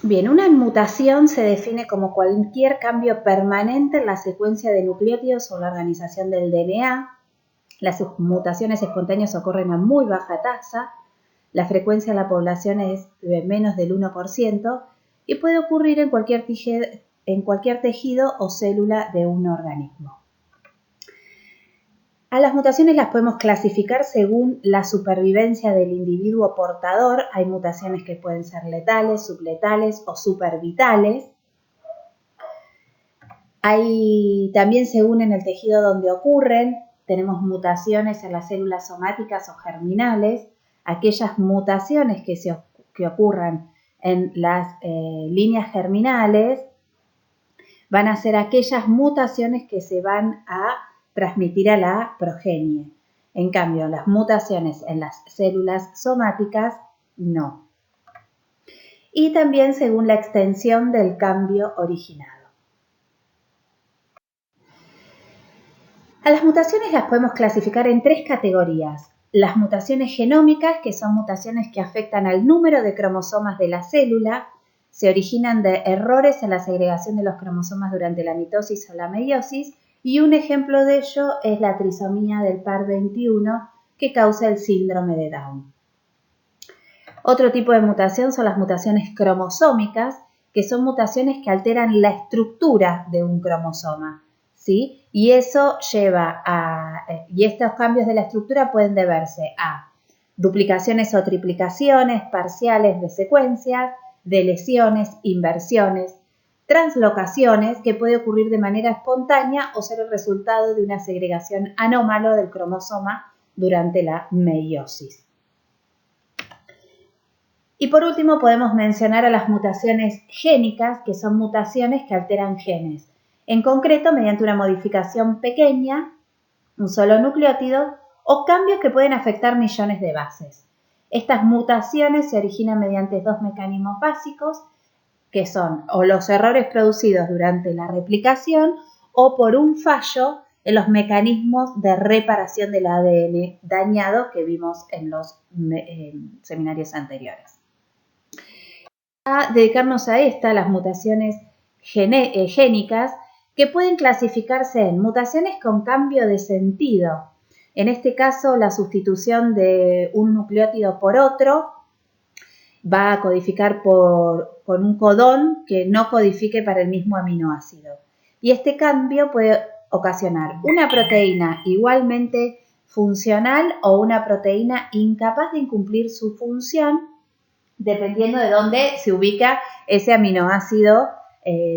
Bien, una mutación se define como cualquier cambio permanente en la secuencia de nucleótidos o la organización del DNA. Las mutaciones espontáneas ocurren a muy baja tasa. La frecuencia en la población es de menos del 1% y puede ocurrir en cualquier tejido o célula de un organismo. A las mutaciones las podemos clasificar según la supervivencia del individuo portador. Hay mutaciones que pueden ser letales, subletales o supervitales. Hay también según en el tejido donde ocurren. Tenemos mutaciones en las células somáticas o germinales. Aquellas mutaciones que ocurran en las líneas germinales van a ser aquellas mutaciones que se van a transmitir a la progenie. En cambio, las mutaciones en las células somáticas, no. Y también según la extensión del cambio originado. A las mutaciones las podemos clasificar en 3 categorías. Las mutaciones genómicas, que son mutaciones que afectan al número de cromosomas de la célula, se originan de errores en la segregación de los cromosomas durante la mitosis o la meiosis, y un ejemplo de ello es la trisomía del par 21 que causa el síndrome de Down. Otro tipo de mutación son las mutaciones cromosómicas, que son mutaciones que alteran la estructura de un cromosoma, ¿sí? Y estos cambios de la estructura pueden deberse a duplicaciones o triplicaciones parciales de secuencias, deleciones, inversiones, translocaciones, que puede ocurrir de manera espontánea o ser el resultado de una segregación anómala del cromosoma durante la meiosis. Y por último podemos mencionar a las mutaciones génicas, que son mutaciones que alteran genes. En concreto, mediante una modificación pequeña, un solo nucleótido, o cambios que pueden afectar millones de bases. Estas mutaciones se originan mediante 2 mecanismos básicos, que son o los errores producidos durante la replicación o por un fallo en los mecanismos de reparación del ADN dañado que vimos en los seminarios anteriores. A dedicarnos a las mutaciones génicas, que pueden clasificarse en mutaciones con cambio de sentido. En este caso, la sustitución de un nucleótido por otro va a codificar con un codón que no codifique para el mismo aminoácido. Y este cambio puede ocasionar una proteína igualmente funcional o una proteína incapaz de cumplir su función, dependiendo de dónde se ubica ese aminoácido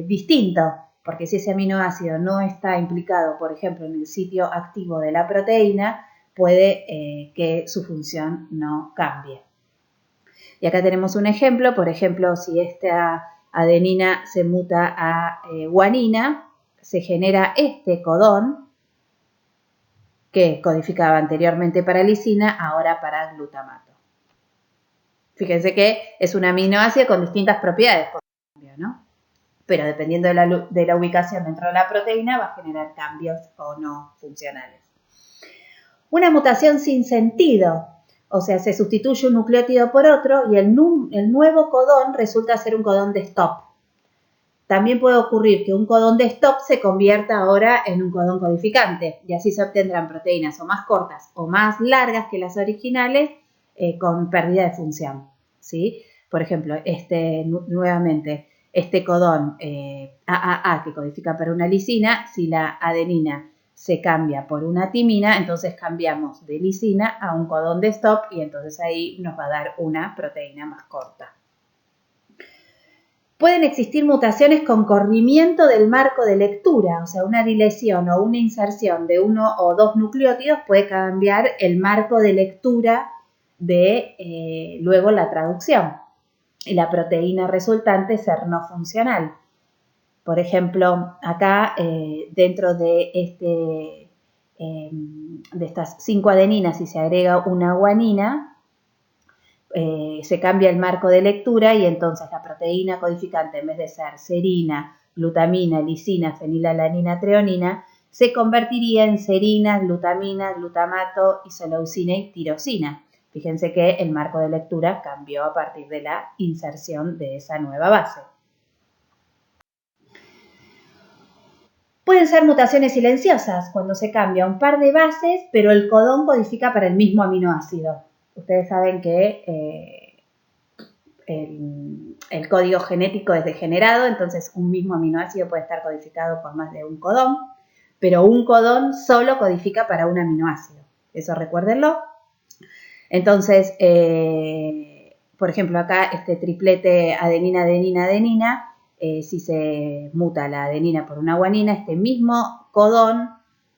distinto. Porque si ese aminoácido no está implicado, por ejemplo, en el sitio activo de la proteína, puede que su función no cambie. Y acá tenemos un ejemplo, por ejemplo, si esta adenina se muta a guanina, se genera este codón que codificaba anteriormente para lisina, ahora para glutamato. Fíjense que es un aminoácido con distintas propiedades, por ejemplo, ¿no? Pero dependiendo de la ubicación dentro de la proteína va a generar cambios o no funcionales. Una mutación sin sentido. O sea, se sustituye un nucleótido por otro y el nuevo codón resulta ser un codón de stop. También puede ocurrir que un codón de stop se convierta ahora en un codón codificante y así se obtendrán proteínas o más cortas o más largas que las originales con pérdida de función, ¿sí? Por ejemplo, nuevamente, este codón AAA que codifica para una lisina, si la adenina se cambia por una timina, entonces cambiamos de lisina a un codón de stop y entonces ahí nos va a dar una proteína más corta. Pueden existir mutaciones con corrimiento del marco de lectura, o sea, una dilesión o una inserción de 1 o 2 nucleótidos puede cambiar el marco de lectura de luego la traducción y la proteína resultante ser no funcional. Por ejemplo, acá dentro de estas 5 adeninas, si se agrega una guanina, se cambia el marco de lectura y entonces la proteína codificante, en vez de ser serina, glutamina, lisina, fenilalanina, treonina, se convertiría en serina, glutamina, glutamato, isoleucina y tirosina. Fíjense que el marco de lectura cambió a partir de la inserción de esa nueva base. Pueden ser mutaciones silenciosas, cuando se cambia un par de bases, pero el codón codifica para el mismo aminoácido. Ustedes saben que el código genético es degenerado, entonces un mismo aminoácido puede estar codificado por más de un codón, pero un codón solo codifica para un aminoácido. Eso recuérdenlo. Entonces, por ejemplo, acá este triplete adenina-adenina-adenina, si se muta la adenina por una guanina, este mismo codón,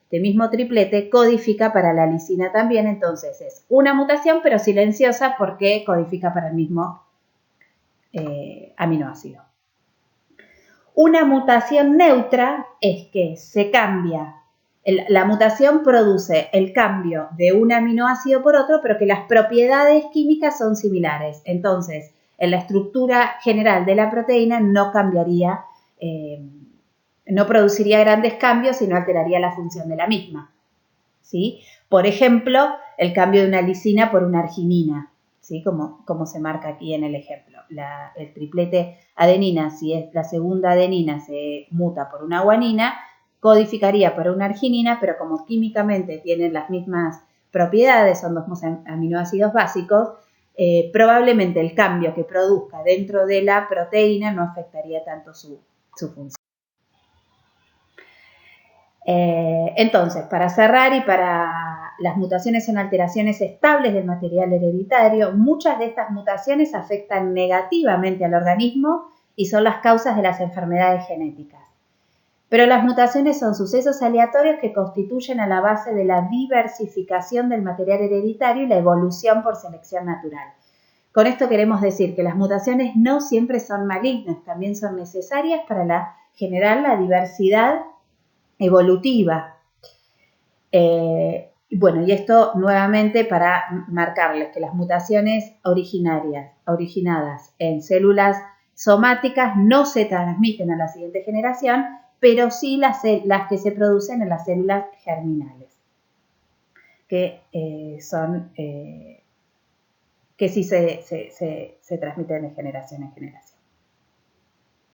este mismo triplete codifica para la lisina también. Entonces es una mutación pero silenciosa porque codifica para el mismo aminoácido. Una mutación neutra es que se cambia. La mutación produce el cambio de un aminoácido por otro, pero que las propiedades químicas son similares. Entonces, en la estructura general de la proteína no cambiaría, no produciría grandes cambios, sino alteraría la función de la misma. ¿Sí? Por ejemplo, el cambio de una lisina por una arginina, ¿sí? Como se marca aquí en el ejemplo. El triplete adenina, si es la segunda adenina, se muta por una guanina, codificaría para una arginina, pero como químicamente tienen las mismas propiedades, son dos aminoácidos básicos, probablemente el cambio que produzca dentro de la proteína no afectaría tanto su función. Entonces, para cerrar y para las mutaciones son alteraciones estables del material hereditario, muchas de estas mutaciones afectan negativamente al organismo y son las causas de las enfermedades genéticas. Pero las mutaciones son sucesos aleatorios que constituyen a la base de la diversificación del material hereditario y la evolución por selección natural. Con esto queremos decir que las mutaciones no siempre son malignas, también son necesarias para generar la diversidad evolutiva. Bueno, y esto nuevamente para marcarles que las mutaciones originadas en células somáticas no se transmiten a la siguiente generación, pero sí las que se producen en las células germinales, que sí se transmiten de generación en generación.